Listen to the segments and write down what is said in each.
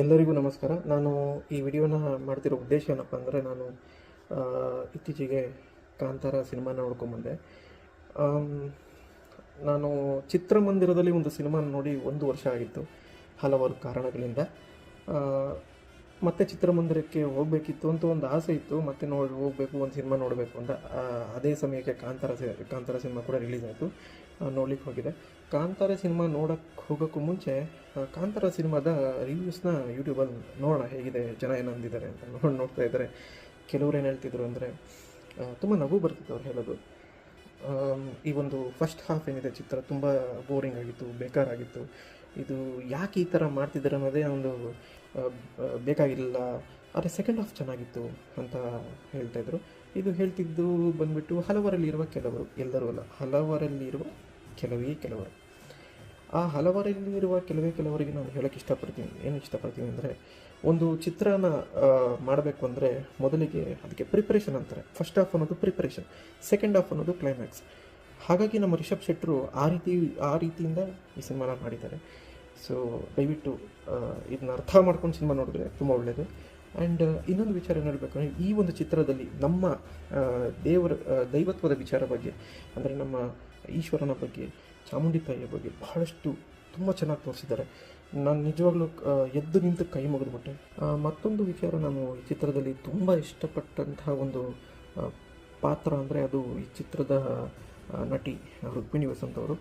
ಎಲ್ಲರಿಗೂ ನಮಸ್ಕಾರ. ನಾನು ಈ ವಿಡಿಯೋನ ಮಾಡ್ತಿರೋ ಉದ್ದೇಶ ಏನಪ್ಪ ಅಂದರೆ, ನಾನು ಇತ್ತೀಚೆಗೆ ಕಾಂತಾರ ಸಿನಿಮಾನ ನೋಡ್ಕೊಂಬಂದೆ. ನಾನು ಚಿತ್ರಮಂದಿರದಲ್ಲಿ ಒಂದು ಸಿನಿಮಾನ ನೋಡಿ 1 ವರ್ಷ ಆಗಿತ್ತು, ಹಲವಾರು ಕಾರಣಗಳಿಂದ. ಮತ್ತೆ ಚಿತ್ರಮಂದಿರಕ್ಕೆ ಹೋಗಬೇಕಿತ್ತು ಅಂತ ಒಂದು ಆಸೆ ಇತ್ತು, ಮತ್ತೆ ಹೋಗಬೇಕು, ಒಂದು ಸಿನಿಮಾ ನೋಡಬೇಕು ಅಂತ. ಅದೇ ಸಮಯಕ್ಕೆ ಕಾಂತಾರ ಸಿನಿಮಾ ಕೂಡ ರಿಲೀಸ್ ಆಯಿತು, ನೋಡ್ಲಿಕ್ಕೆ ಹೋಗಿದೆ. ಕಾಂತಾರ ಸಿನಿಮಾ ನೋಡೋಕ್ಕೆ ಹೋಗೋಕ್ಕೂ ಮುಂಚೆ ಕಾಂತಾರ ಸಿನಿಮಾದ ರಿವ್ಯೂಸ್ನ ಯೂಟ್ಯೂಬಲ್ಲಿ ನೋಡೋಣ ಹೇಗಿದೆ, ಜನ ಏನಂದಿದ್ದಾರೆ ಅಂತ ನೋಡ್ತಾ ಇದ್ದಾರೆ. ಕೆಲವ್ರು ಏನು ಹೇಳ್ತಿದ್ರು ಅಂದರೆ, ತುಂಬ ನಗು ಬರ್ತಿತ್ತು ಅವ್ರು ಹೇಳೋದು. ಈ ಒಂದು ಫಸ್ಟ್ ಹಾಫ್ ಏನಿದೆ ಚಿತ್ರ ತುಂಬ ಬೋರಿಂಗ್ ಆಗಿತ್ತು, ಬೇಕಾರಾಗಿತ್ತು. ಇದು ಯಾಕೆ ಈ ಥರ ಮಾಡ್ತಿದ್ದಾರೆ ಅನ್ನೋದೇ ಒಂದು ಬೇಕಾಗಿಲ್ಲ, ಆದರೆ ಸೆಕೆಂಡ್ ಹಾಫ್ ಚೆನ್ನಾಗಿತ್ತು ಅಂತ ಹೇಳ್ತಾಯಿದ್ರು. ಇದು ಹೇಳ್ತಿದ್ದು ಬಂದುಬಿಟ್ಟು ಹಲವರಲ್ಲಿರುವ ಕೆಲವರು, ಎಲ್ಲರೂ ಅಲ್ಲ, ಹಲವರಲ್ಲಿರುವ ಕೆಲವರು. ಆ ಹಲವರಲ್ಲಿರುವ ಕೆಲವರಿಗೆ ನಾನು ಹೇಳೋಕ್ಕೆ ಇಷ್ಟಪಡ್ತೀನಿ ಅಂದರೆ, ಒಂದು ಚಿತ್ರನ ಮಾಡಬೇಕು ಅಂದರೆ ಮೊದಲಿಗೆ ಅದಕ್ಕೆ ಪ್ರಿಪ್ರೇಷನ್ ಅಂತಾರೆ. ಫಸ್ಟ್ ಹಾಫ್ ಅನ್ನೋದು ಪ್ರಿಪ್ರೇಷನ್, ಸೆಕೆಂಡ್ ಹಾಫ್ ಅನ್ನೋದು ಕ್ಲೈಮ್ಯಾಕ್ಸ್. ಹಾಗಾಗಿ ನಮ್ಮ ರಿಷಬ್ ಶೆಟ್ಟರು ಆ ರೀತಿಯಿಂದ ಈ ಸಿನಿಮಾನ ಮಾಡಿದ್ದಾರೆ. ಸೊ ದಯವಿಟ್ಟು ಇದನ್ನ ಅರ್ಥ ಮಾಡ್ಕೊಂಡು ಸಿನಿಮಾ ನೋಡಿದ್ರೆ ತುಂಬ ಒಳ್ಳೆಯದು. ಆ್ಯಂಡ್ ಇನ್ನೊಂದು ವಿಚಾರ ಏನು ಹೇಳಬೇಕಂದ್ರೆ, ಈ ಒಂದು ಚಿತ್ರದಲ್ಲಿ ನಮ್ಮ ದೈವತ್ವದ ವಿಚಾರ ಬಗ್ಗೆ, ಅಂದರೆ ನಮ್ಮ ಈಶ್ವರನ ಬಗ್ಗೆ, ಚಾಮುಂಡಿ ತಾಯಿಯ ಬಗ್ಗೆ ಬಹಳಷ್ಟು ತುಂಬ ಚೆನ್ನಾಗಿ ತೋರಿಸಿದ್ದಾರೆ. ನಾನು ನಿಜವಾಗ್ಲೂ ಎದ್ದು ನಿಂತು ಕೈ ಮುಗಿದ್ಬಿಟ್ಟೆ. ಮತ್ತೊಂದು ವಿಚಾರ, ನಾನು ಈ ಚಿತ್ರದಲ್ಲಿ ತುಂಬ ಇಷ್ಟಪಟ್ಟಂತಹ ಒಂದು ಪಾತ್ರ ಅಂದರೆ ಅದು ಈ ಚಿತ್ರದ ನಟಿ ರುಕ್ಮಿಣಿ ವಸಂತ್ ಅವರು.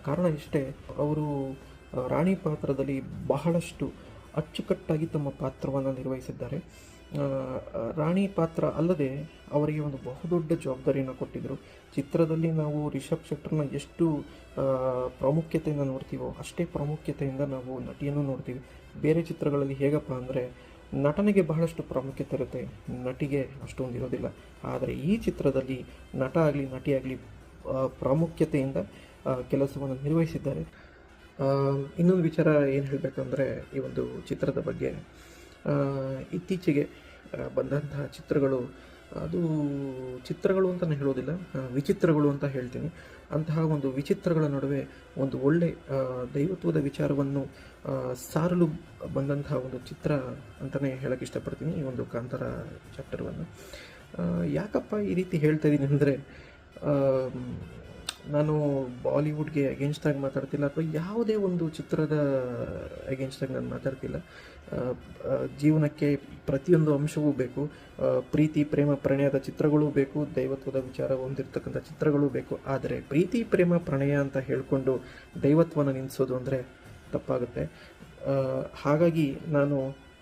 ಕಾರಣ ಇಷ್ಟೇ, ಅವರು ರಾಣಿ ಪಾತ್ರದಲ್ಲಿ ಬಹಳಷ್ಟು ಅಚ್ಚುಕಟ್ಟಾಗಿ ತಮ್ಮ ಪಾತ್ರವನ್ನು ನಿರ್ವಹಿಸಿದ್ದಾರೆ. ರಾಣಿ ಪಾತ್ರ ಅಲ್ಲದೆ ಅವರಿಗೆ ಒಂದು ಬಹುದೊಡ್ಡ ಜವಾಬ್ದಾರಿಯನ್ನು ಕೊಟ್ಟಿದ್ದರು. ಚಿತ್ರದಲ್ಲಿ ನಾವು ರಿಷಬ್ ಶೆಟ್ಟರ್ನ ಎಷ್ಟು ಪ್ರಾಮುಖ್ಯತೆಯಿಂದ ನೋಡ್ತೀವೋ ಅಷ್ಟೇ ಪ್ರಾಮುಖ್ಯತೆಯಿಂದ ನಾವು ನಟಿಯನ್ನು ನೋಡ್ತೀವಿ. ಬೇರೆ ಚಿತ್ರಗಳಲ್ಲಿ ಹೇಗಪ್ಪ ಅಂದರೆ ನಟನೆಗೆ ಬಹಳಷ್ಟು ಪ್ರಾಮುಖ್ಯತೆ ಇರುತ್ತೆ, ನಟಿಗೆ ಅಷ್ಟೊಂದು ಇರೋದಿಲ್ಲ. ಆದರೆ ಈ ಚಿತ್ರದಲ್ಲಿ ನಟ ಆಗಲಿ ನಟಿಯಾಗಲಿ ಪ್ರಾಮುಖ್ಯತೆಯಿಂದ ಕೆಲಸವನ್ನು ನಿರ್ವಹಿಸಿದ್ದಾರೆ. ಇನ್ನೊಂದು ವಿಚಾರ ಏನು ಹೇಳಬೇಕಂದ್ರೆ, ಈ ಒಂದು ಚಿತ್ರದ ಬಗ್ಗೆ, ಇತ್ತೀಚೆಗೆ ಬಂದಂತಹ ಚಿತ್ರಗಳು, ಅದು ಚಿತ್ರಗಳು ಅಂತ ನಾನು ಹೇಳೋದಿಲ್ಲ, ವಿಚಿತ್ರಗಳು ಅಂತ ಹೇಳ್ತೀನಿ. ಅಂತಹ ಒಂದು ವಿಚಿತ್ರಗಳ ನಡುವೆ ಒಂದು ಒಳ್ಳೆ ದೈವತ್ವದ ವಿಚಾರವನ್ನು ಸಾರಲು ಬಂದಂತಹ ಒಂದು ಚಿತ್ರ ಅಂತಲೇ ಹೇಳೋಕ್ಕೆ ಇಷ್ಟಪಡ್ತೀನಿ ಈ ಒಂದು ಕಾಂತಾರ ಚಾಪ್ಟರ್ವನ್ನು. ಯಾಕಪ್ಪ ಈ ರೀತಿ ಹೇಳ್ತಾ ಇದ್ದೀನಿ ಅಂದರೆ, ನಾನು ಬಾಲಿವುಡ್ಗೆ ಅಗೇನ್ಸ್ಟಾಗಿ ಮಾತಾಡ್ತಿಲ್ಲ, ಅಥವಾ ಯಾವುದೇ ಒಂದು ಚಿತ್ರದ ಅಗೇನ್ಸ್ಟಾಗಿ ನಾನು ಮಾತಾಡ್ತಿಲ್ಲ. ಜೀವನಕ್ಕೆ ಪ್ರತಿಯೊಂದು ಅಂಶವೂ ಬೇಕು, ಪ್ರೀತಿ ಪ್ರೇಮ ಪ್ರಣಯದ ಚಿತ್ರಗಳೂ ಬೇಕು, ದೈವತ್ವದ ವಿಚಾರ ಹೊಂದಿರತಕ್ಕಂಥ ಚಿತ್ರಗಳೂ ಬೇಕು. ಆದರೆ ಪ್ರೀತಿ ಪ್ರೇಮ ಪ್ರಣಯ ಅಂತ ಹೇಳಿಕೊಂಡು ದೈವತ್ವನ ನಿಲ್ಲಿಸೋದು ಅಂದರೆ ತಪ್ಪಾಗುತ್ತೆ. ಹಾಗಾಗಿ ನಾನು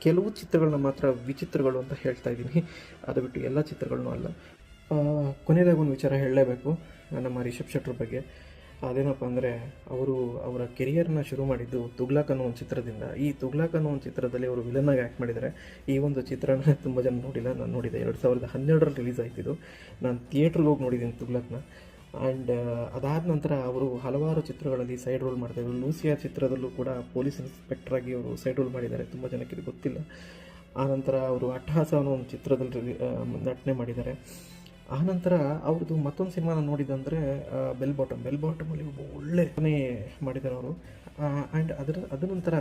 ಕೆಲವು ಚಿತ್ರಗಳನ್ನ ಮಾತ್ರ ವಿಚಿತ್ರಗಳು ಅಂತ ಹೇಳ್ತಾ ಇದ್ದೀನಿ, ಅದು ಬಿಟ್ಟು ಎಲ್ಲ ಚಿತ್ರಗಳನ್ನೂ ಅಲ್ಲ. ಕೊನೆಯದಾಗಿ ಒಂದು ವಿಚಾರ ಹೇಳಲೇಬೇಕು ನಮ್ಮ ರಿಷಬ್ ಶೆಟ್ಟರ್ ಬಗ್ಗೆ. ಅದೇನಪ್ಪ ಅಂದರೆ, ಅವರ ಕೆರಿಯರ್ನ ಶುರು ಮಾಡಿದ್ದು ತುಗ್ಲಕ್ ಅನ್ನೋ ಒಂದು ಚಿತ್ರದಿಂದ. ಈ ತುಗ್ಲಕ್ ಅನ್ನೋ ಒಂದು ಚಿತ್ರದಲ್ಲಿ ಅವರು ವಿಲನ್ನಾಗಿ ಆ್ಯಕ್ಟ್ ಮಾಡಿದ್ದಾರೆ. ಈ ಒಂದು ಚಿತ್ರನ ತುಂಬ ಜನ ನೋಡಿಲ್ಲ, ನಾನು ನೋಡಿದೆ. 2012ರಲ್ಲಿ ರಿಲೀಸ್ ಆಯ್ತಿದ್ದು. ನಾನು ಥಿಯೇಟ್ರಿಗೆ ಹೋಗಿ ನೋಡಿದ್ದೀನಿ ತುಗ್ಲಕ್ನ. ಆ್ಯಂಡ್ ಅದಾದ ನಂತರ ಅವರು ಹಲವಾರು ಚಿತ್ರಗಳಲ್ಲಿ ಸೈಡ್ ರೋಲ್ ಮಾಡ್ತಾಯಿದ್ರು. ಲೂಸಿಯಾ ಚಿತ್ರದಲ್ಲೂ ಕೂಡ ಪೊಲೀಸ್ ಇನ್ಸ್ಪೆಕ್ಟ್ರಾಗಿ ಅವರು ಸೈಡ್ ರೋಲ್ ಮಾಡಿದ್ದಾರೆ, ತುಂಬ ಜನಕ್ಕೆ ಇದು ಗೊತ್ತಿಲ್ಲ. ಆನಂತರ ಅವರು ಅಟ್ಟಹಾಸ ಅನ್ನೋ ಒಂದು ಚಿತ್ರದಲ್ಲಿ ನಟನೆ ಮಾಡಿದ್ದಾರೆ. ಆನಂತರ ಅವ್ರದ್ದು ಮತ್ತೊಂದು ಸಿನಿಮಾನ ನೋಡಿದಂದರೆ ಬೆಲ್ ಬಾಟಮಲ್ಲಿ ಒಬ್ಬ ಒಳ್ಳೆ ಮಾಡಿದ್ದಾರೆ ಅವರು. ಆ್ಯಂಡ್ ಅದ ನಂತರ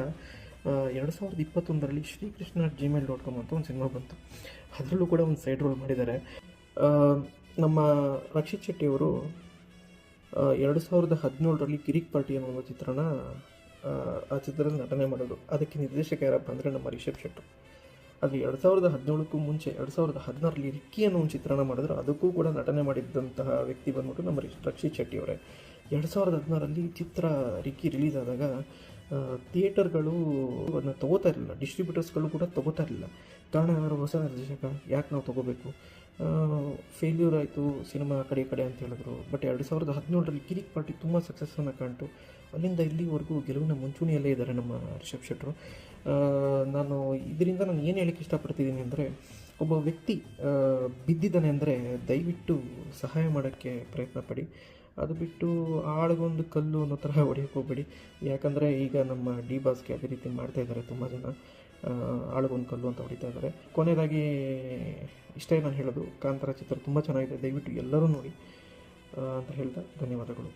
2021ರಲ್ಲಿ ಶ್ರೀಕೃಷ್ಣ@gmail.com ಅಂತ ಒಂದು ಸಿನಿಮಾ ಬಂತು, ಅದರಲ್ಲೂ ಕೂಡ ಒಂದು ಸೈಡ್ ರೋಲ್ ಮಾಡಿದ್ದಾರೆ. ನಮ್ಮ ರಕ್ಷಿತ್ ಶೆಟ್ಟಿಯವರು 2017ರಲ್ಲಿ ಕಿರಿಕ್ ಪಾರ್ಟಿ ಅನ್ನೋ ಒಂದು ಚಿತ್ರನ ಆ ಚಿತ್ರದಲ್ಲಿ ನಟನೆ ಮಾಡೋದು. ಅದಕ್ಕೆ ನಿರ್ದೇಶಕ ಯಾರಪ್ಪ ಅಂದರೆ ನಮ್ಮ ರಿಷಬ್ ಶೆಟ್ಟರ್. ಅಲ್ಲಿ 2017ಕ್ಕೂ ಮುಂಚೆ 2016ರಲ್ಲಿ ರಿಕ್ಕಿ ಅನ್ನೋ ಒಂದು ಚಿತ್ರಣ ಮಾಡಿದ್ರು, ಅದಕ್ಕೂ ಕೂಡ ನಟನೆ ಮಾಡಿದ್ದಂತಹ ವ್ಯಕ್ತಿ ಬಂದ್ಬಿಟ್ಟು ನಮ್ಮ ರಕ್ಷಿತ್ ಶೆಟ್ಟಿಯವರೇ. 2016ರಲ್ಲಿ ಚಿತ್ರ ರಿಕ್ಕಿ ರಿಲೀಸ್ ಆದಾಗ ಥಿಯೇಟರ್ಗಳು ಅದನ್ನ ತೊಗೋತಾ ಇರಲಿಲ್ಲ, ಡಿಸ್ಟ್ರಿಬ್ಯೂಟರ್ಸ್ಗಳು ಕೂಡ ತೊಗೋತಾ ಇರಲಿಲ್ಲ. ಕಾರಣ ಯಾರು? ಹೊಸ ನಿರ್ದೇಶಕ, ಯಾಕೆ ನಾವು ತೊಗೋಬೇಕು, ಫೇಲ್ಯೂರ್ ಆಯಿತು ಸಿನಿಮಾ ಕಡೆ ಅಂತ ಹೇಳಿದ್ರು. ಬಟ್ 2017ರಲ್ಲಿ ಕಿರಿಕ್ ಪಾರ್ಟಿ ತುಂಬ ಸಕ್ಸಸ್ಸನ್ನು ಕಾಣ್ತು. ಅಲ್ಲಿಂದ ಇಲ್ಲಿವರೆಗೂ ಗೆಲುವಿನ ಮುಂಚೂಣಿಯಲ್ಲೇ ಇದ್ದಾರೆ ನಮ್ಮ ರಿಷಬ್ ಶೆಟ್ಟರು. ನಾನು ಏನು ಹೇಳಕ್ಕೆ ಇಷ್ಟಪಡ್ತಿದ್ದೀನಿ ಅಂದರೆ, ಒಬ್ಬ ವ್ಯಕ್ತಿ ಬಿದ್ದಿದ್ದಾನೆ ಅಂದರೆ ದಯವಿಟ್ಟು ಸಹಾಯ ಮಾಡೋಕ್ಕೆ ಪ್ರಯತ್ನ ಪಡಿ. ಅದು ಬಿಟ್ಟು ಆಳಿಗೊಂದು ಕಲ್ಲು ಅನ್ನೋ ಥರ ಹೊಡೆಯೋಕ್ಕೆ ಹೋಗಬೇಡಿ. ಯಾಕಂದರೆ ಈಗ ನಮ್ಮ ಡಿ ಬಾಸ್ಗೆ ಅದೇ ರೀತಿ ಮಾಡ್ತಾಯಿದ್ದಾರೆ ತುಂಬ ಜನ, ಆಳಿಗೊಂದು ಕಲ್ಲು ಅಂತ ಹೊಡಿತಾ ಇದ್ದಾರೆ. ಕೊನೆಯದಾಗಿ ಇಷ್ಟೇ ನಾನು ಹೇಳೋದು, ಕಾಂತಾರ ಚಿತ್ರ ತುಂಬ ಚೆನ್ನಾಗಿದೆ, ದಯವಿಟ್ಟು ಎಲ್ಲರೂ ನೋಡಿ ಅಂತ ಹೇಳ್ತಾ ಧನ್ಯವಾದಗಳು.